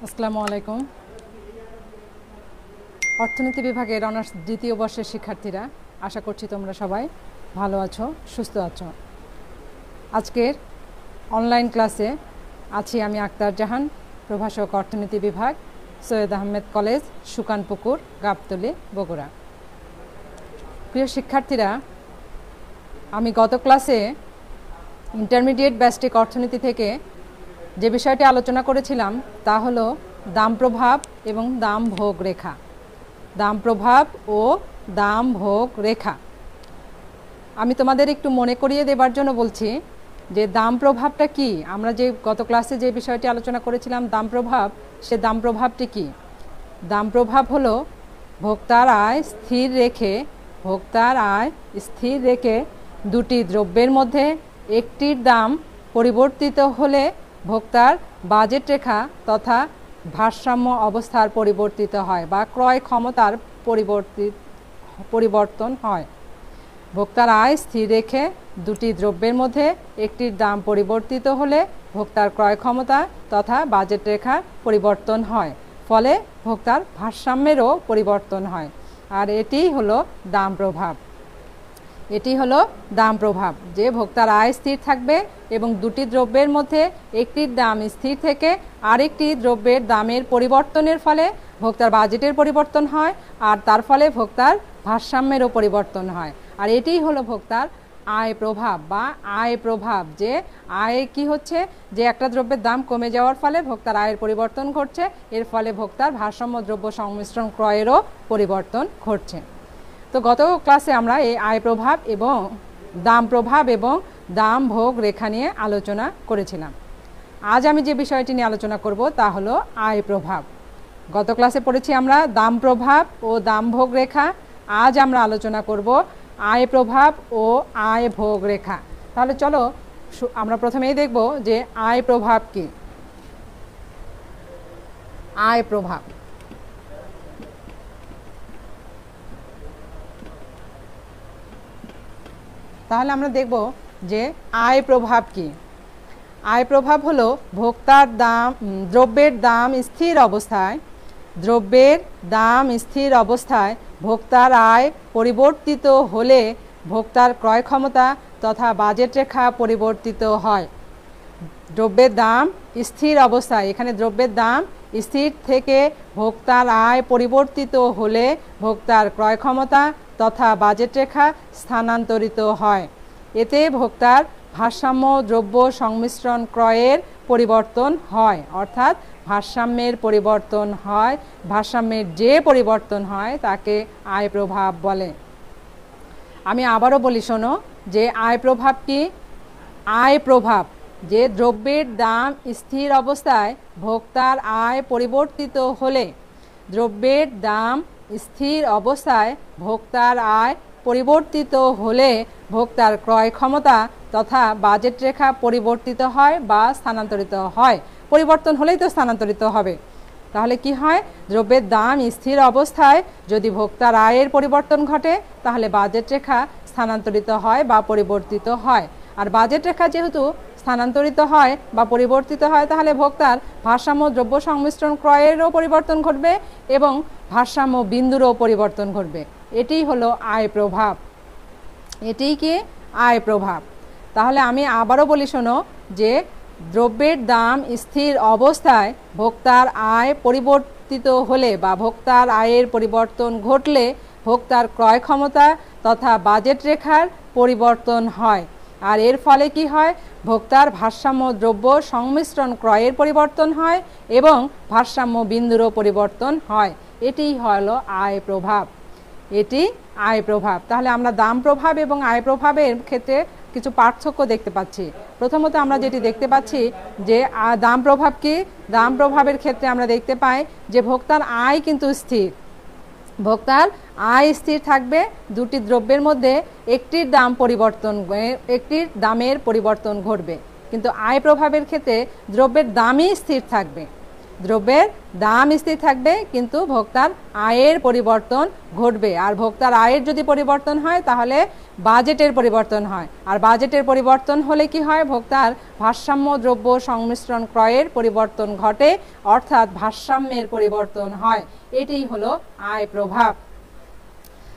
আসসালামু আলাইকুম। অর্থনীতি বিভাগের অনার্স দ্বিতীয় বর্ষের শিক্ষার্থীরা, আশা করছি তোমরা সবাই ভালো আছো, সুস্থ আছো। আজকের অনলাইন ক্লাসে আছি আমি আক্তার জাহান, প্রভাষক অর্থনীতি বিভাগ, সৈয়দ আহমেদ কলেজ, সুকানপুকুর, গাবতলী, বগুড়া। প্রিয় শিক্ষার্থীরা, আমি গত ক্লাসে ইন্টারমিডিয়েট ব্যষ্টিক অর্থনীতি থেকে যে বিষয়টি আলোচনা করেছিলাম তা হলো দাম প্রভাব এবং দাম ভোগ রেখা। দাম প্রভাব ও দাম ভোগ রেখা আমি তোমাদের একটু মনে করিয়ে দেবার জন্য বলছি যে দাম প্রভাবটা কি। আমরা যে গত ক্লাসে যে বিষয়টি আলোচনা করেছিলাম দাম প্রভাব, সে দাম প্রভাবটি কি? দাম প্রভাব হলো ভোক্তার আয় স্থির রেখে দুটি দ্রব্যের মধ্যে একটির দাম পরিবর্তিত হলে ভোক্তার বাজেট রেখা তথা ভারসাম্য অবস্থার পরিবর্তিত হয় বা ক্রয় ক্ষমতার পরিবর্তন হয়। ভোক্তার আয় স্থির রেখে দুটি দ্রব্যের মধ্যে একটির দাম পরিবর্তিত হলে ভোক্তার ক্রয় ক্ষমতা তথা বাজেট রেখার পরিবর্তন হয়, ফলে ভোক্তার ভারসাম্যেরও পরিবর্তন হয়। আর এটিই হলো দাম প্রভাব। এটি হলো দাম প্রভাব, যে ভোক্তার আয় স্থির থাকবে এবং দুটি দ্রব্যের মধ্যে একটির দাম স্থির থেকে আরেকটি দ্রব্যের দামের পরিবর্তনের ফলে ভোক্তার বাজেটের পরিবর্তন হয়, আর তার ফলে ভোক্তার ভারসাম্যেরও পরিবর্তন হয়। আর এটিই হলো ভোক্তার আয় প্রভাব বা আয় প্রভাব, যে আয় কি হচ্ছে, যে একটা দ্রব্যের দাম কমে যাওয়ার ফলে ভোক্তার আয়ের পরিবর্তন ঘটছে, এর ফলে ভোক্তার ভারসাম্য দ্রব্য সংমিশ্রণ ক্রয়েরও পরিবর্তন ঘটছে। তো গত ক্লাসে আমরা এই আয় প্রভাব এবং দাম ভোগ রেখা নিয়ে আলোচনা করেছিলাম। আজ আমি যে বিষয়টি নিয়ে আলোচনা করব তা হলো আয় প্রভাব। গত ক্লাসে পড়েছি আমরা দাম প্রভাব ও দাম ভোগ রেখা। আজ আমরা আলোচনা করব আয় প্রভাব ও আয় ভোগ রেখা। তাহলে চলো আমরা প্রথমেই দেখব যে আয় প্রভাব কি। আয় প্রভাব, তাহলে আমরা দেখব যে আয় প্রভাব কি। আয় প্রভাব হলো ভোক্তার দ্রব্যের দাম স্থির অবস্থায় ভোক্তার আয় পরিবর্তিত হলে ভোক্তার ক্রয় ক্ষমতা তথা বাজেট রেখা পরিবর্তিত হয়। দ্রব্যের দাম স্থির অবস্থায়, এখানে দ্রব্যের দাম স্থির থেকে ভোক্তার আয় পরিবর্তিত হলে ভোক্তার ক্রয় ক্ষমতা তথা বাজেট রেখা স্থানান্তরিত হয়। এতে ভোক্তার ভারসাম্য দ্রব্য সংমিশ্রণ ক্রয়ের পরিবর্তন হয়, অর্থাৎ ভারসাম্যের পরিবর্তন হয়। ভারসাম্যের যে পরিবর্তন হয় তাকে আয় প্রভাব বলে। আমি আবারও বলি, শোনো, যে আয় প্রভাব কি। আয় প্রভাব, যে দ্রব্যের দাম স্থির অবস্থায় ভোক্তার আয় পরিবর্তিত হলে, দ্রব্যের দাম স্থির অবস্থায় ভোক্তার আয় পরিবর্তিত হলে ভোক্তার ক্রয় ক্ষমতা তথা বাজেট রেখা পরিবর্তিত হয় বা স্থানান্তরিত হয়। পরিবর্তন হলেই তো স্থানান্তরিত হবে। তাহলে কি হয়, দ্রব্যের দাম স্থির অবস্থায় যদি ভোক্তার আয়ের পরিবর্তন ঘটে তাহলে বাজেট রেখা স্থানান্তরিত হয় বা পরিবর্তিত হয়। আর বাজেট রেখা যেহেতু স্থানান্তরিত হয় বা পরিবর্তিত হয়, তাহলে ভোক্তার ভারসাম্য দ্রব্য সংমিশ্রণ ক্রয়েরও পরিবর্তন ঘটবে এবং ভারসাম্য বিন্দুরও পরিবর্তন ঘটবে। এটিই হলো আয় প্রভাব। এটিই কি আয় প্রভাব। তাহলে আমি আবারও বলি, শোনো, যে দ্রব্যের দাম স্থির অবস্থায় ভোক্তার আয় পরিবর্তিত হলে বা ভোক্তার আয়ের পরিবর্তন ঘটলে ভোক্তার ক্রয় ক্ষমতা তথা বাজেট রেখার পরিবর্তন হয়। আর এর ফলে কি হয়, ভোক্তার ভারসাম্য দ্রব্য সংমিশ্রণ ক্রয়ের পরিবর্তন হয় এবং ভারসাম্য বিন্দুরও পরিবর্তন হয়। এটিই হলো আয় প্রভাব। এটি আয় প্রভাব। তাহলে আমরা দাম প্রভাব এবং আয় প্রভাবের ক্ষেত্রে কিছু পার্থক্য দেখতে পাচ্ছি। প্রথমত আমরা যেটি দেখতে পাচ্ছি যে দাম প্রভাব কি। দাম প্রভাবের ক্ষেত্রে আমরা দেখতে পাই যে ভোক্তার আয় কিন্তু স্থির। ভোক্তার আয় স্থির থাকবে, দুটি দ্রব্যের মধ্যে একটির দামের পরিবর্তন ঘটবে। কিন্তু আয় প্রভাবের ক্ষেত্রে দ্রব্যের দামই স্থির থাকবে। দ্রব্যের দাম স্থির থাকবে কিন্তু ভোক্তার আয়ের পরিবর্তন ঘটবে। আর ভোক্তার আয়ের যদি পরিবর্তন হয় তাহলে বাজেটের পরিবর্তন হয়, আর বাজেটের পরিবর্তন হলে কি হয়, ভোক্তার ভারসাম্য দ্রব্য সংমিশ্রণ ক্রয়ের পরিবর্তন ঘটে, অর্থাৎ ভারসাম্যের পরিবর্তন হয়। এটাই হলো আয় প্রভাব।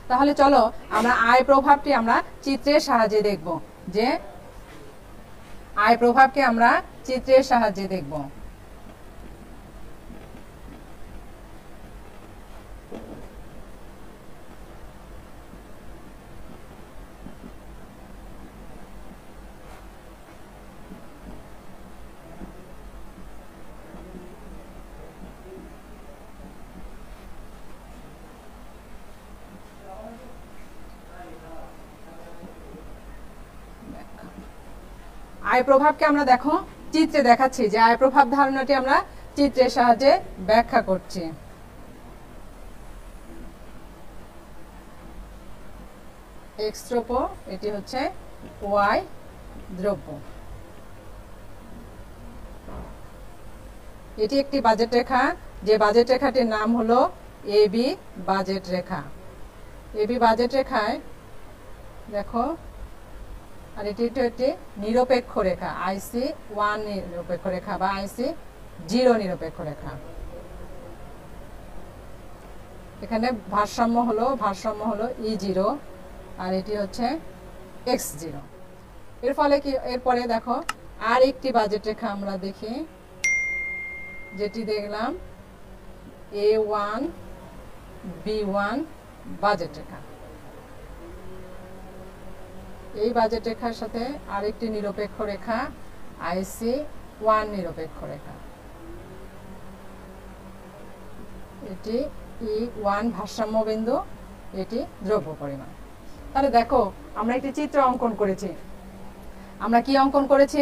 তাহলে চলো আমরা আয় প্রভাবটি আমরা চিত্রের সাহায্যে দেখব, যে আয় প্রভাবকে আমরা চিত্রের সাহায্যে দেখব। আয় প্রভাবকে আমরা দেখো চিত্রে দেখাচ্ছি, যে আয় প্রভাব ধারণাটি আমরা চিত্রের সাহায্যে ব্যাখ্যা করছি। এক্স দ্রব্য, এটি হচ্ছে ওয়াই দ্রব্য। এটি একটি বাজেট রেখা, যে বাজেট রেখাটির নাম হলো এবি বাজেট রেখা। এবি বাজেট রেখায় দেখো, আর এটি একটি নিরপেক্ষ রেখা, আইসি 1 নিরপেক্ষ রেখা বা আইসি 0 নিরপেক্ষ রেখা। এখানে ভারসাম্য হলো E0, আর এটি হচ্ছে X0। এর ফলে কি, এরপরে দেখো আর একটি বাজেট রেখা আমরা দেখি, যেটি দেখলাম A1 B1 বাজেট রেখা। এই বাজেট রেখার সাথে আরেকটি নিরপেক্ষ রেখা আইসি 1 নিরপেক্ষ রেখা। এটি E1 ভারসাম্য বিন্দু, এটি দ্রব্য পরিমাণ। তাহলে দেখো আমরা একটি চিত্র অঙ্কন করেছি। আমরা কি অঙ্কন করেছি?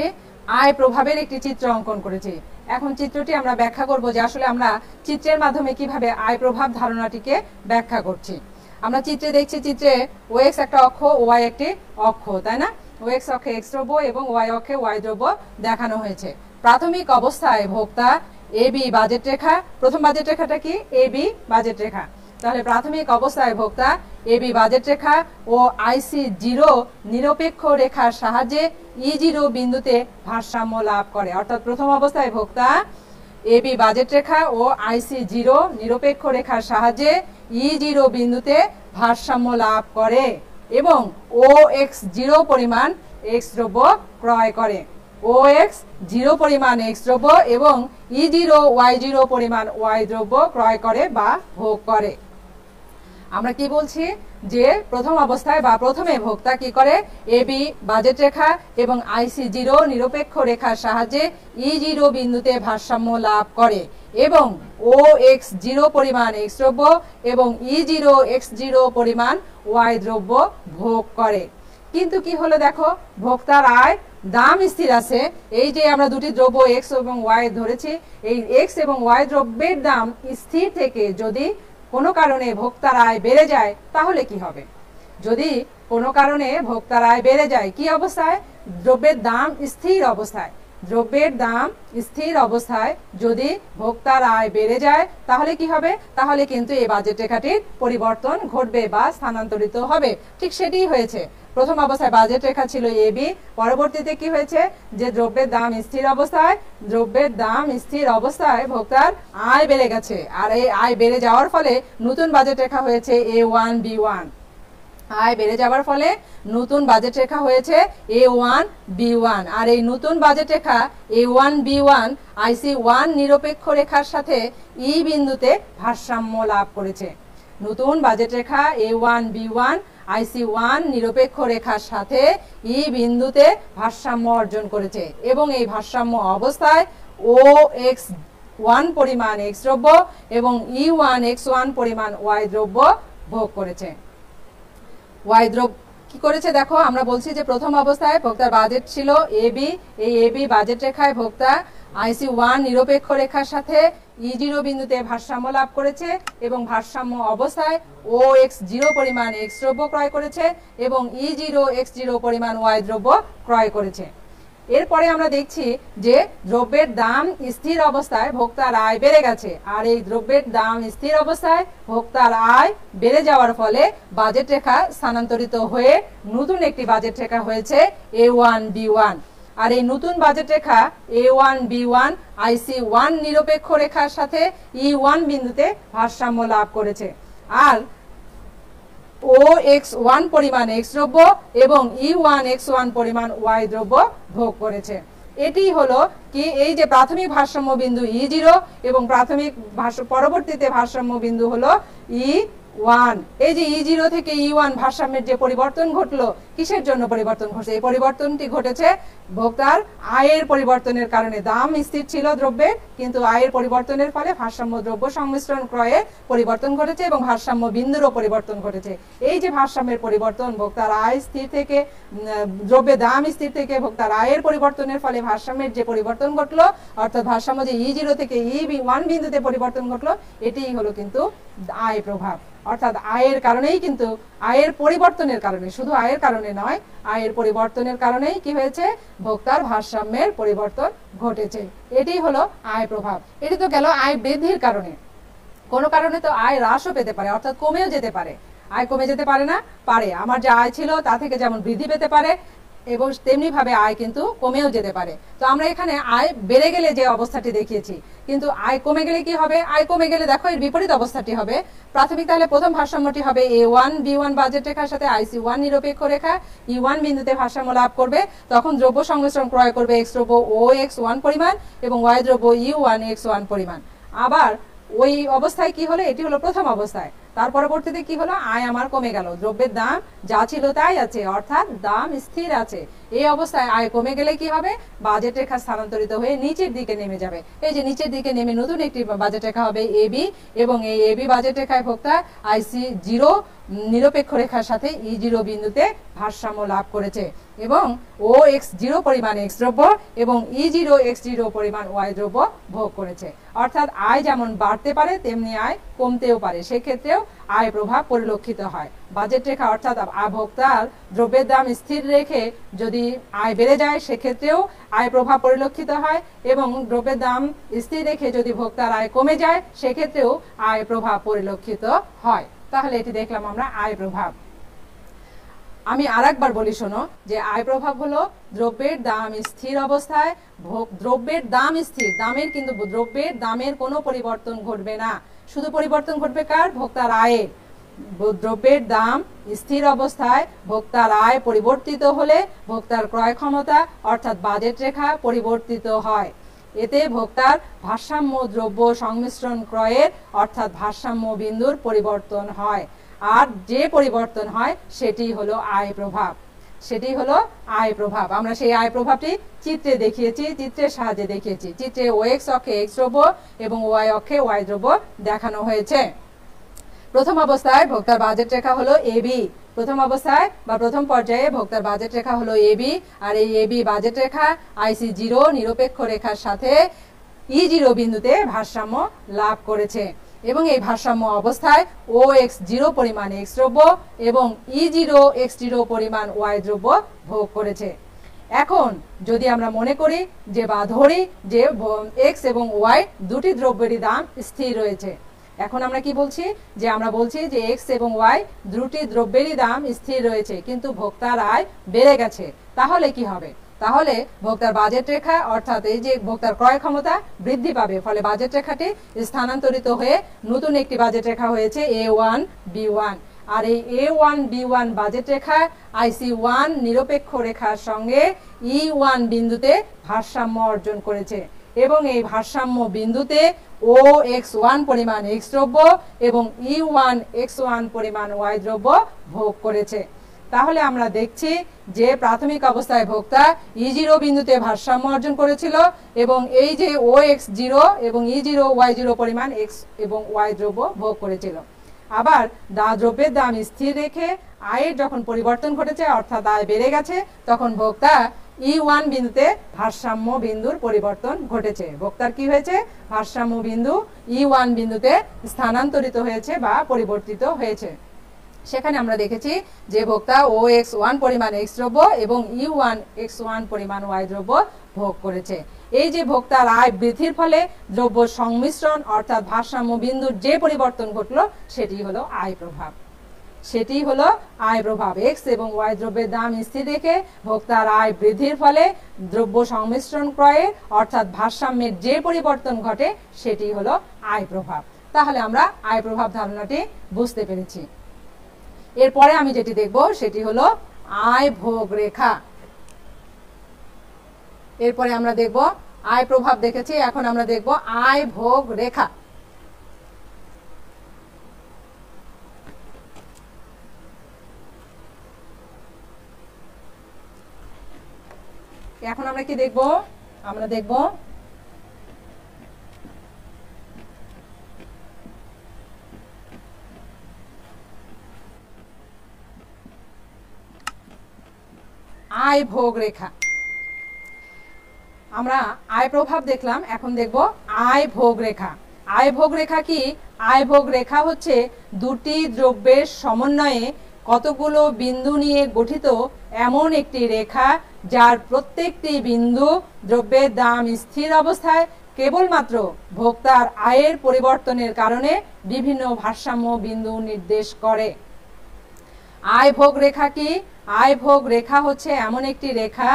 আয় প্রভাবের একটি চিত্র অঙ্কন করেছি। এখন চিত্রটি আমরা ব্যাখ্যা করব, যে আসলে আমরা চিত্রের মাধ্যমে কিভাবে আয় প্রভাব ধারণাটিকে ব্যাখ্যা করছি। আমরা চিত্রে দেখছি, চিত্রে ওএক্স একটা অক্ষ, ওয়াই একটি অক্ষ, তাই না? ওএক্স অক্ষে এক্স দ্রব্য এবং ওয়াই অক্ষে ওয়াই দ্রব্য দেখানো হয়েছে। প্রাথমিক অবস্থায় ভোক্তা এবি বাজেট রেখা, প্রথম বাজেট রেখাটা কি? এবি বাজেট রেখা। তাহলে প্রাথমিক অবস্থায় ভোক্তা এবি বাজেট রেখা ও আইসি 0 নিরপেক্ষ রেখার সাহায্যে E0 বিন্দুতে ভারসাম্য লাভ করে। অর্থাৎ প্রথম অবস্থায় ভোক্তা এবি বাজেট রেখা ও আইসি 0 নিরপেক্ষ রেখার সাহায্যে E0 বিন্দুতে ভারসাম্য লাভ করে এবং OX0 পরিমাণ X দ্রব্য ক্রয় করে। OX0 পরিমাণ X দ্রব্য এবং E0 Y0 পরিমাণ Y দ্রব্য ক্রয় করে বা ভোগ করে। আমরা কি বলছি, যে প্রথম অবস্থায় বা প্রথমে ভোক্তা কি করে, এবি বাজেট রেখা এবং আইসি 0 নিরপেক্ষ রেখার সাহায্যে E0 বিন্দুতে ভারসাম্য লাভ করে এবং OX0 পরিমাণ X দ্রব্য এবং E0 X0 পরিমাণ Y দ্রব্য ভোগ করে। কিন্তু কি হলো দেখো, ভোক্তার আয় দাম স্থির আছে। এই যে আমরা দুটি দ্রব্য X এবং Y ধরেছি, এই X এবং Y দ্রব্যের দাম স্থির থেকে যদি কোনো কারণে ভোক্তার আয় বেড়ে যায় তাহলে কি হবে? যদি কোনো কারণে ভোক্তার আয় বেড়ে যায়, কি অবস্থায়? দ্রব্যের দাম স্থির অবস্থায়। দ্রব্যের দাম স্থির অবস্থায় যদি ভোক্তার আয় বেড়ে যায় তাহলে কি হবে? তাহলে কিন্তু এই বাজেট রেখাটির পরিবর্তন ঘটবে বা স্থানান্তরিত হবে। ঠিক সেটিই হয়েছে। প্রথম অবস্থায় বাজেট রেখা ছিল এবি, পরবর্তীতে কি হয়েছে, যে দ্রব্যের দাম স্থির অবস্থায় ভোক্তার আয় বেড়ে গেছে, আর এই আয় বেড়ে যাওয়ার ফলে নতুন বাজেট রেখা হয়েছে A1 B1। আয় বেড়ে যাওয়ার ফলে নতুন বাজেট রেখা হয়েছে A1 B1, আর এই নতুন বাজেট রেখা A1 B1 আইসি 1 নিরপেক্ষ রেখার সাথে E বিন্দুতে ভারসাম্য লাভ করেছে। নতুন বাজেট রেখা A1 B1 আইসি 1 নিরপেক্ষ রেখার সাথে E বিন্দুতে ভারসাম্য অর্জন করেছে এবং এই ভারসাম্য অবস্থায় OX1 পরিমাণ X দ্রব্য এবং E1 X1 পরিমাণ Y দ্রব্য ভোগ করেছে। Y দ্রব্য কি করেছে দেখো, আমরা বলছি যে প্রথম অবস্থায় ভোক্তার বাজেট ছিল এবি, এই এবি বাজেট রেখায় ভোক্তা আইসি 1 নিরপেক্ষ রেখার সাথে E0 বিন্দুতে ভারসাম্য লাভ করেছে এবং ভারসাম্য অবস্থায় OX0 পরিমাণ X দ্রব্য ক্রয় করেছে এবং E0 X0 পরিমাণ Y দ্রব্য ক্রয় করেছে। এরপরে আমরা দেখছি যে দ্রব্যের দাম স্থির অবস্থায় ভোক্তার আয় বেড়ে গেছে, আর এই দ্রব্যের দাম স্থির অবস্থায় ভোক্তার আয় বেড়ে যাওয়ার ফলে বাজেট রেখা স্থানান্তরিত হয়ে নতুন একটি বাজেট রেখা হয়েছে A1B1। আর এই নতুন বাজেট রেখা A1B1 IC1 নিরপেক্ষ রেখার সাথে E1 বিন্দুতে ভারসাম্য লাভ করেছে, আর OX1 পরিমাণ X দ্রব্য এবং E1X1 পরিমাণ Y দ্রব্য ভোগ করেছে। এটি হলো কি এই যে প্রাথমিক ভারসাম্য বিন্দু E0 এবং পরবর্তীতে ভারসাম্য বিন্দু হলো E1। এই যে E0 থেকে E1 ভারসাম্যের যে পরিবর্তন ঘটলো, কিসের জন্য পরিবর্তন ঘটছে? এই পরিবর্তনটি ঘটেছে ভোক্তার আয়ের পরিবর্তনের কারণে। দাম স্থির ছিল দ্রব্যের, কিন্তু আয়ের পরিবর্তনের ফলে ভারসাম্য দ্রব্য সংমিশ্রণ ক্রয়ে পরিবর্তন ঘটেছে এবং ভারসাম্য বিন্দুরও পরিবর্তন ঘটেছে। এই যে ভারসাম্যের পরিবর্তন, ভোক্তার আয় স্থির থেকে দ্রব্যের দাম স্থির থেকে ভোক্তার আয়ের পরিবর্তনের ফলে ভারসাম্যের যে পরিবর্তন ঘটলো, অর্থাৎ ভারসাম্য যে E0 থেকে E1 বিন্দুতে পরিবর্তন ঘটলো, এটিই হলো কিন্তু আয় প্রভাব। অর্থাৎ আয়ের কারণেই কিন্তু, আয়ের পরিবর্তনের কারণে, শুধু আয়ের কারণে নয়, আয়ের পরিবর্তনের কারণেই কি হয়েছে? ভোক্তার ভারসাম্যের পরিবর্তন ঘটেছে। এটি হলো আয় প্রভাব। এটি তো গেল আয় বৃদ্ধির কারণে। কোনো কারণে তো আয় হ্রাসও পেতে পারে, অর্থাৎ কমেও যেতে পারে। আয় কমে যেতে পারে না? পারে। আমার যে আয় ছিল তা থেকে যেমন বৃদ্ধি পেতে পারে এবং তেমনি ভাবে আয় কিন্তু কমেও যেতে পারে। তো আমরা এখানে আয় বেড়ে গেলে যে অবস্থাটি দেখিয়েছি, কিন্তু আয় কমে গেলে কি হবে? আয় কমে গেলে দেখো এর বিপরীত অবস্থাটি হবে। প্রাথমিক তাহলে প্রথম ভারসাম্যটি হবে A1B1 বাজেট রেখার সাথে IC1 নিরপেক্ষ রেখা E1 বিন্দুতে ভারসাম্য লাভ করবে। তখন দ্রব্য সংমিশ্রণ ক্রয় করবে X দ্রব্য OX1 পরিমাণ এবং Y দ্রব্য E1X1 পরিমাণ। আবার ওই অবস্থায় কি হলো? এটি হলো প্রথম অবস্থায়। তার পরবর্তীতে কি হলো? আয় আমার কমে গেল, দ্রব্যের দাম যা ছিল তাই আছে, অর্থাৎ দাম স্থির আছে। এই অবস্থায় আয় কমে গেলে কি হবে? বাজেট রেখা স্থানান্তরিত হয়ে নিচের দিকে নেমে যাবে। এই যে নিচের দিকে নেমে নতুন একটি বাজেট রেখা হবে AB, এবং এই AB বাজেট রেখায় ভোক্তা IC0 নিরপেক্ষ রেখার সাথে E0 বিন্দুতে ভারসাম্য লাভ করেছে এবং OX0 পরিমাণ X দ্রব্য এবং E0X0 পরিমাণ Y দ্রব্য ভোগ করেছে। অর্থাৎ আয় যেমন বাড়তে পারে তেমনি আয় কমতেও পারে, সেক্ষেত্রেও আয় প্রভাব পরিলক্ষিত হয়। বাজেট রেখা অর্থাৎ ভোক্তার দ্রব্যের দাম স্থির রেখে যদি আয় বেড়ে যায় সেক্ষেত্রেও আয় প্রভাব পরিলক্ষিত হয়, এবং দ্রব্যের দাম স্থির রেখে যদি ভোক্তার আয় কমে যায় সেক্ষেত্রেও আয় প্রভাব পরিলক্ষিত হয়। তাহলে এটি দেখলাম আমরা আয় প্রভাব। আমি আরেকবার বলি শোনো, যে আয় প্রভাব হলো দ্রব্যের দাম স্থির অবস্থায়, দ্রব্যের দাম স্থির, দামের কিন্তু দ্রব্যের দামের কোনো পরিবর্তন ঘটবে না, শুধু পরিবর্তন ঘটবে কার? ভোক্তার আয়ের। দ্রব্যের দাম স্থির অবস্থায় ভোক্তার আয় পরিবর্তিত হলে ভোক্তার ক্রয় ক্ষমতা অর্থাৎ বাজেট রেখা পরিবর্তিত হয়। এতে ভোক্তার ভারসাম্য দ্রব্য সংমিশ্রণ ক্রয়ের অর্থাৎ ভারসাম্য বিন্দুর পরিবর্তন হয়, আর যে পরিবর্তন হয় সেটি হলো আয় প্রভাব। সেটি হলো আয় প্রভাব। আমরা সেই আয় প্রভাবটি চিত্রে দেখিয়েছি, চিত্রের সাহায্যে দেখিয়েছি। চিত্রে OX অক্ষে X দ্রব্য এবং Y অক্ষে Y দ্রব্য দেখানো হয়েছে। প্রথম অবস্থায় ভোক্তার বাজেট রেখা হলো AB। প্রথম অবস্থায় বা প্রথম পর্যায়ে ভোক্তার বাজেট রেখা হলো AB, আর এই AB বাজেট রেখা IC0 নিরপেক্ষ রেখার সাথে E0 বিন্দুতে ভারসাম্য লাভ করেছে এবং এই ভারসাম্য অবস্থায় OX0 পরিমাণ X দ্রব্য এবং E0X0 পরিমাণ Y দ্রব্য ভোগ করেছে। এখন যদি আমরা মনে করি যে বা ধরি যে X এবং Y দুটি দ্রব্যেরই দাম স্থির রয়েছে, এখন আমরা কি বলছি? যে আমরা বলছি যে X এবং Y দুটি দ্রব্যেরই দাম স্থির রয়েছে, কিন্তু ভোক্তার আয় বেড়ে গেছে। তাহলে কি হবে? তাহলে ভোক্তার বাজেট রেখা অর্থাৎ এই যে ভোক্তার ক্রয় ক্ষমতা বৃদ্ধি পাবে, ফলে বাজেট রেখাটি স্থানান্তরিত হয়ে নতুন একটি বাজেট রেখা হয়েছে A1B1। আর এই A1B1 বাজেট রেখা IC1 নিরপেক্ষ রেখার সঙ্গে E1 বিন্দুতে ভারসাম্য অর্জন করেছে এবং এই ভারসাম্য বিন্দুতে OX1 পরিমাণ X দ্রব্য এবং E1X1 পরিমাণ Y দ্রব্য ভোগ করেছে। তাহলে আমরা দেখছি যে প্রাথমিক অবস্থায় ভোক্তা E0 বিন্দুতে ভারসাম্য অর্জন করেছিল এবং এই যে OX0 এবং E0Y0 পরিমাণ X এবং Y দ্রব্য ভোগ করেছিল। আবার দ্রব্যের দাম স্থির রেখে আয়ের যখন পরিবর্তন ঘটেছে অর্থাৎ আয় বেড়ে গেছে, তখন ভোক্তা E1 বিন্দুতে ভারসাম্য বিন্দুর পরিবর্তন ঘটেছে। ভোক্তার কি হয়েছে? ভারসাম্য বিন্দু E1 বিন্দুতে স্থানান্তরিত হয়েছে বা পরিবর্তিত হয়েছে। সেখানে আমরা দেখেছি যে ভোক্তা OX1 পরিমাণ X দ্রব্য এবং U1X1 পরিমাণ Y দ্রব্য ভোগ করেছে। এই যে ভোক্তার আয় বৃদ্ধির ফলে দ্রব্য সংমিশ্রণ অর্থাৎ ভারসাম্য বিন্দুর যে পরিবর্তন ঘটলো সেটি হলো আয় প্রভাব। সেটি হলো আয় প্রভাব। X এবং Y দ্রব্যের দাম স্থির রেখে ভোক্তার আয় বৃদ্ধির ফলে দ্রব্য সংমিশ্রণ ক্রয়ে অর্থাৎ ভারসাম্যের যে পরিবর্তন ঘটে সেটি হলো আয় প্রভাব। তাহলে আমরা আয় প্রভাব ধারণাটি বুঝতে পেরেছি। এরপরে আমি যেটি দেখব সেটি হলো আয় ভোগ রেখা। এরপরে আমরা দেখব আয় প্রভাব দেখেছি, এখন আমরা দেখব আয় ভোগ রেখা। এখন আমরা কি দেখব? আমরা দেখব আয় ভোগ রেখা। আমরা আয় প্রভাব দেখলাম, এখন দেখব আয় ভোগ রেখা। আয় ভোগ রেখা কি? আয় ভোগ রেখা হচ্ছে দুটি দ্রব্যের সমন্বয়ে কতগুলো বিন্দু নিয়ে গঠিত এমন একটি রেখা যার প্রত্যেকটি বিন্দু দ্রব্যের দাম স্থির অবস্থায় কেবলমাত্র ভোক্তার আয়ের পরিবর্তনের কারণে বিভিন্ন ভারসাম্য বিন্দু নির্দেশ করে। আয় ভোগ রেখা কি? আয় ভোগ রেখা হচ্ছে এমন একটি রেখা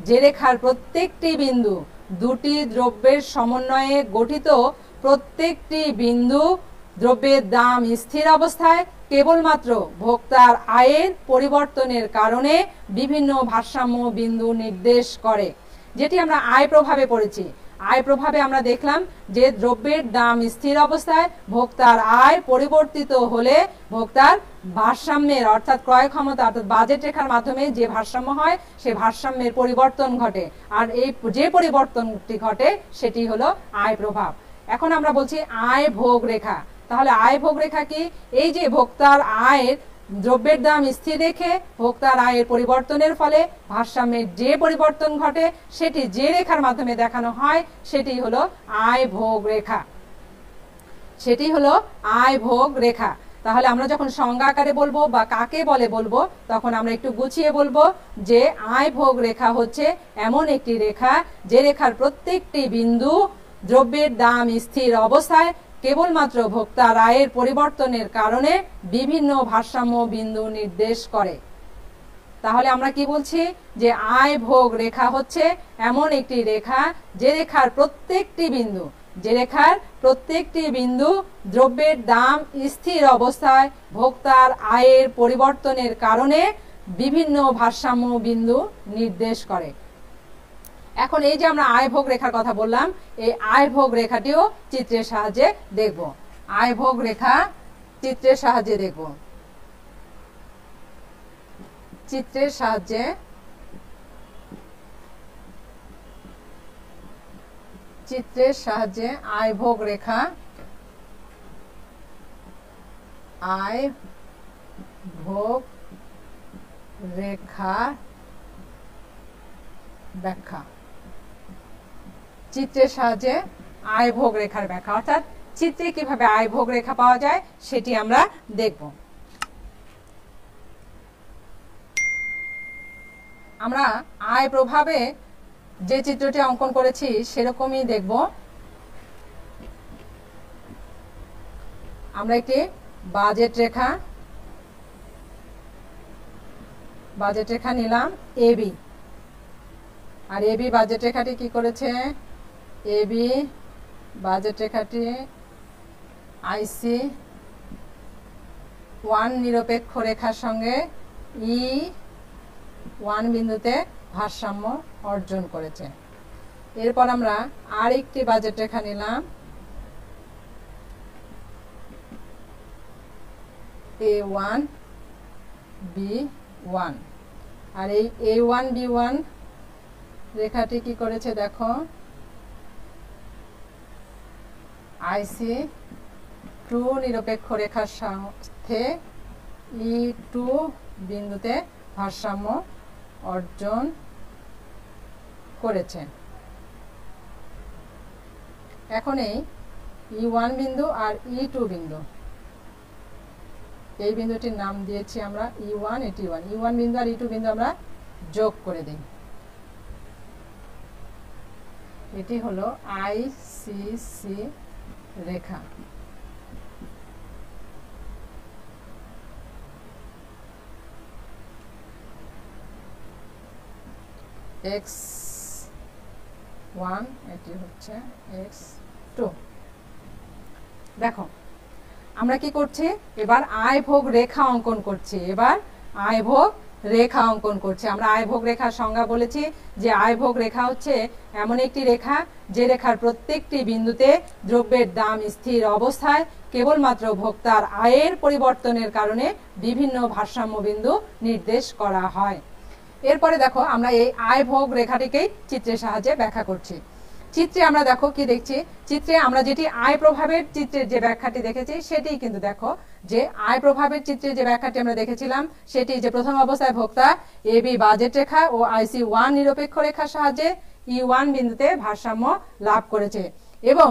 যে রেখার প্রত্যেকটি বিন্দু দুটি দ্রব্যের সমন্বয়ে গঠিত প্রত্যেকটি বিন্দু দ্রব্যের দাম স্থির অবস্থায় কেবলমাত্র ভোক্তার আয়ের পরিবর্তনের কারণে বিভিন্ন ভারসাম্য বিন্দু নির্দেশ করে, যেটি আমরা আয় প্রভাবে পড়েছি। আয় প্রভাবে আমরা দেখলাম যে দ্রব্যের দাম স্থির অবস্থায় ভোক্তার আয় পরিবর্তিত হলে ভোক্তার ভারসাম্যের অর্থাৎ ক্রয় ক্ষমতা অর্থাৎ বাজেট রেখার মাধ্যমে যে ভারসাম্য হয় সে ভারসাম্যের পরিবর্তন ঘটে, আর এই যে পরিবর্তনটি ঘটে সেটি হলো আয় প্রভাব। এখন আমরা বলছি আয় ভোগ রেখা। তাহলে আয় ভোগ রেখা কি? এই যে ভোক্তার আয়ের দ্রব্যের দাম স্থির রেখে ভোক্তার আয়ের পরিবর্তনের ফলে ভারসাম্যের যে পরিবর্তন ঘটে সেটি যে রেখার মাধ্যমে দেখানো হয় সেটি হলো আয় ভোগ রেখা। সেটি হলো আয় ভোগ রেখা। তাহলে আমরা যখন সংজ্ঞা আকারে বলবো বা কাকে বলে বলবো তখন আমরা একটু গুছিয়ে বলবো যে আয় ভোগ রেখা হচ্ছে এমন একটি রেখা যে রেখার প্রত্যেকটি বিন্দু দ্রব্যের দাম স্থির অবস্থায় কেবলমাত্র ভোক্তার আয়ের পরিবর্তনের কারণে বিভিন্ন ভারসাম্য বিন্দু নির্দেশ করে। তাহলে আমরা কি বলছি? যে আয় ভোগ রেখা হচ্ছে এমন একটি রেখা যে রেখার প্রত্যেকটি বিন্দু দ্রব্যের দাম স্থির অবস্থায় ভোক্তার আয়ের পরিবর্তনের কারণে বিভিন্ন ভারসাম্য বিন্দু নির্দেশ করে। এখন এই যে আমরা আয় ভোগ রেখার কথা বললাম, এই আয় ভোগ রেখাটিও চিত্রের সাহায্যে দেখব। আয় ভোগ রেখা চিত্রের সাহায্যে দেখব। চিত্রের সাহায্যে আয় ভোগ রেখা, আয় ভোগ রেখা ব্যাখ্যা। চিত্রের সাহায্যে আয় ভোগ রেখার ব্যাখ্যা অর্থাৎ চিত্রে কিভাবে আয় ভোগ রেখা পাওয়া যায় সেটি আমরা দেখব। আমরা আয় প্রভাবে যে চিত্রটি অঙ্কন করেছি সেরকমই দেখব। আমরা একটি বাজেট রেখা নিলাম এবি, আর এবি বাজেট রেখাটি কি করেছে? এবি বাজেট রেখাটি IC1 নিরপেক্ষ রেখার সঙ্গে E1 বিন্দুতে ভারসাম্য অর্জন করেছে। এরপর আমরা আরেকটি বাজেট রেখা নিলাম A1 B1, আর এই A1 B1 রেখাটি কি করেছে দেখো? IC2 নিরপেক্ষ রেখার সাথে E2 বিন্দুতে ভারসাম্য অর্জন করেছে। এখন এই E1 বিন্দু আর E2 বিন্দু এই বিন্দুটির নাম দিয়েছি আমরা E1, এটি E1 বিন্দু আর E2 বিন্দু আমরা যোগ করে দিই। এটি হলো ICC রেখা। X1 এটি হচ্ছে X2। দেখো আমরা কি করছি, এবার আয়ভোগ রেখা অঙ্কন করছি। এবার আয়ভোগ রেখা অঙ্কন করছি। আমরা আয়ভোগ রেখার সংজ্ঞা বলেছি যে আয়ভোগ রেখা হচ্ছে এমন একটি রেখা যে রেখার প্রত্যেকটি বিন্দুতে দ্রব্যের দাম স্থির অবস্থায় কেবলমাত্র ভোক্তার আয়ের পরিবর্তনের কারণে বিভিন্ন ভারসাম্য বিন্দু নির্দেশ করা হয়। এরপরে দেখো আমরা এই আয়ভোগ রেখাটিকেই চিত্রের সাহায্যে ব্যাখ্যা করছি। চিত্রে আমরা দেখো কি দেখছি, চিত্রে আমরা যেটি আয় প্রভাবের চিত্রের যে ব্যাখ্যাটি দেখেছি সেটি কিন্তু দেখো যে আয় প্রভাবের চিত্রে যে ব্যাখ্যাটি আমরা দেখেছিলাম সেটি যে প্রথম অবস্থায় ভোক্তা AB বাজেট রেখা ও IC1 নিরপেক্ষ রেখার সাহায্যে E1 বিন্দুতে ভারসাম্য লাভ করেছে এবং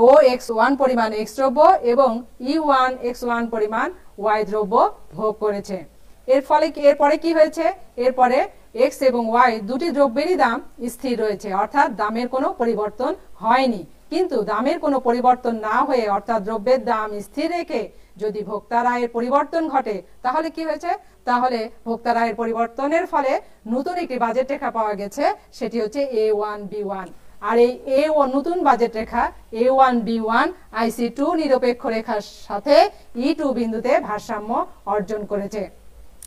OX1 পরিমাণ X দ্রব্য এবং E1 X1 পরিমাণ Y দ্রব্য ভোগ করেছে। এরপরে কি হয়েছে, এরপরে X এবং Y দুটি দ্রব্যেরই দাম স্থির রয়েছে, অর্থাৎ দামের কোনো পরিবর্তন হয়নি। কিন্তু দামের কোনো পরিবর্তন না হয়ে অর্থাৎ দ্রব্যের দাম স্থির রেখে যদি ভোক্তার আয়ের পরিবর্তন ঘটে তাহলে কি হয়েছে, তাহলে ভোক্তার আয়ের পরিবর্তনের ফলে নতুন একটি বাজেট রেখা পাওয়া গেছে, সেটি হচ্ছে A1 B1। আর এই নতুন বাজেট রেখা A1 B1 IC2 নিরপেক্ষ রেখার সাথে E2 বিন্দুতে ভারসাম্য অর্জন করেছে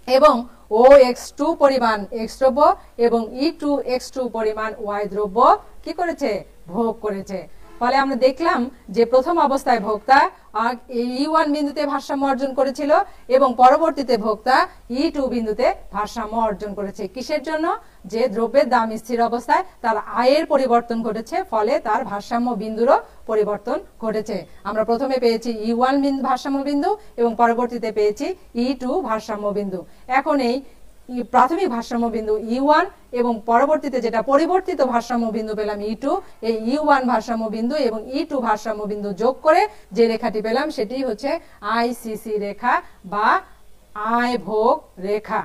এবং OX2 পরিমাণ X দ্রব্য এবং E2 X2 পরিমাণ Y দ্রব্য কি করেছে, ভোগ করেছে। ফলে আমরা দেখলাম যে প্রথম অবস্থায় ভোক্তা E1 বিন্দুতে ভারসাম্য অর্জন করেছিল এবং পরবর্তীতে ভোক্তা E2 বিন্দুতে ভারসাম্য অর্জন করেছে। কিসের জন্য, যে দ্রব্যের দাম স্থির অবস্থায় তার আয়ের পরিবর্তন ঘটেছে, ফলে তার ভারসাম্য বিন্দুরও পরিবর্তন ঘটেছে। আমরা প্রথমে পেয়েছি E1 বিন্দু ভারসাম্য বিন্দু এবং পরবর্তীতে পেয়েছি E2 ভারসাম্য বিন্দু। এখন এই প্রাথমিক ভারসাম্য বিন্দু E1 এবং পরবর্তীতে যেটা পরিবর্তিত ভারসাম্য বিন্দু পেলাম E2, এই E1 ভারসাম্য বিন্দু এবং E2 ভারসাম্য বিন্দু যোগ করে যে রেখাটি পেলাম সেটি হচ্ছে ICC রেখা বা আয়ভোগ রেখা।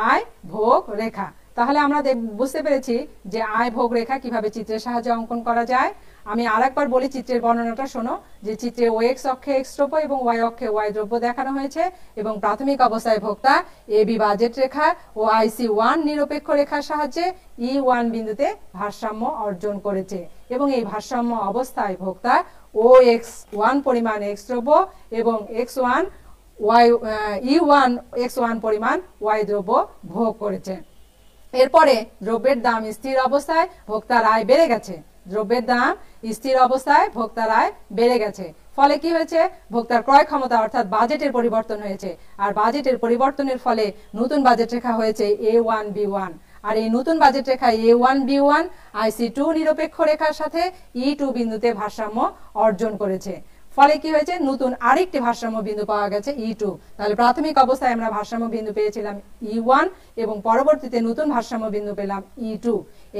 আয়ভোগ রেখা। তাহলে আমরা বুঝতে পেরেছি যে আয়ভোগ রেখা কিভাবে চিত্রের সাহায্যে অঙ্কন করা যায়। আমি আরেকবার বলি চিত্রের বর্ণনাটা শোনো, যে চিত্রে OX অক্ষে X দ্রব্য এবং Y অক্ষে Y দ্রব্য দেখানো হয়েছে এবং প্রাথমিক অবস্থায় ভোক্তা AB বাজেট রেখা ও IC1 নিরপেক্ষ রেখার সাহায্যে E1 বিন্দুতে ভারসাম্য অর্জন করেছে এবং এই ভারসাম্য অবস্থায় ভোক্তা OX1 পরিমাণ X দ্রব্য এবং E1 X1 পরিমাণ Y দ্রব্য ভোগ করেছে। এরপরে দ্রব্যের দাম স্থির অবস্থায় ভোক্তার আয় বেড়ে গেছে। দ্রব্যের দাম স্থির অবস্থায় ভোক্তার আয় বেড়ে গেছে, ফলে কি হয়েছে, ভোক্তার ক্রয় ক্ষমতা অর্থাৎ বাজেটের পরিবর্তন হয়েছে। আর বাজেটের পরিবর্তনের ফলে নতুন বাজেট রেখা হয়েছে A1 B1। আর এই নতুন বাজেট রেখা A1 B1 IC2 নিরপেক্ষ রেখার সাথে E2 বিন্দুতে ভারসাম্য অর্জন করেছে। ফলে কি হয়েছে, নতুন আরেকটি ভারসাম্য বিন্দু পাওয়া গেছে E2। তাহলে প্রাথমিক অবস্থায় আমরা ভারসাম্য বিন্দু পেয়েছিলাম E1 এবং পরবর্তীতে নতুন ভারসাম্য বিন্দু পেলাম E2।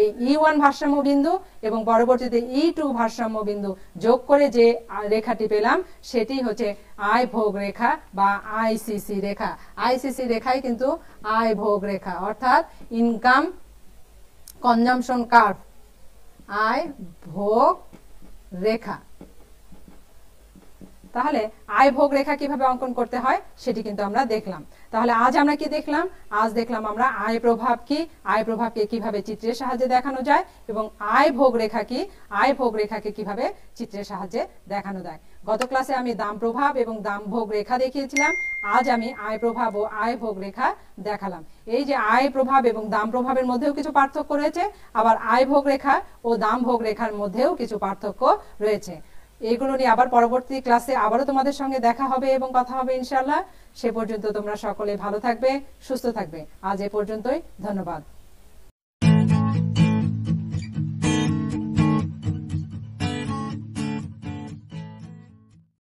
এই E1 ভারসাম্য বিন্দু এবং পরবর্তীতে E2 ভারসাম্য বিন্দু যোগ করে যে রেখাটি পেলাম সেটি হচ্ছে আয়ভোগ রেখা বা ICC রেখা। ICC রেখাই কিন্তু আয়ভোগ রেখা, অর্থাৎ ইনকাম কনজাম্পশন কার্ভ। আয়ভোগ রেখা। তাহলে আয়ভোগ রেখা কিভাবে অঙ্কন করতে হয় সেটি কিন্তু আমরা দেখলাম। তাহলে আজ আমরা কি দেখলাম, আজ দেখলাম আমরা আয় প্রভাব কি, আয় প্রভাবকে কিভাবে চিত্রের সাহায্যে দেখানো যায় এবং আয়ভোগ রেখা কি, আয়ভোগ রেখাকে কিভাবে চিত্রের সাহায্যে দেখানো যায়। গত ক্লাসে আমি দাম প্রভাব এবং দাম ভোগ রেখা দেখিয়েছিলাম, আজ আমি আয় প্রভাব ও আয়ভোগ রেখা দেখালাম। এই যে আয় প্রভাব এবং দাম প্রভাবের মধ্যেও কিছু পার্থক্য রয়েছে, আবার আয়ভোগ রেখা ও দাম ভোগ রেখার মধ্যেও কিছু পার্থক্য রয়েছে। এইগুলো নিয়ে আবার পরবর্তী ক্লাসে আবারও তোমাদের সঙ্গে দেখা হবে এবং কথা হবে ইনশাআল্লাহ। সে পর্যন্ত তোমরা সকলে ভালো থাকবে, সুস্থ থাকবে। আজ এ পর্যন্তই, ধন্যবাদ।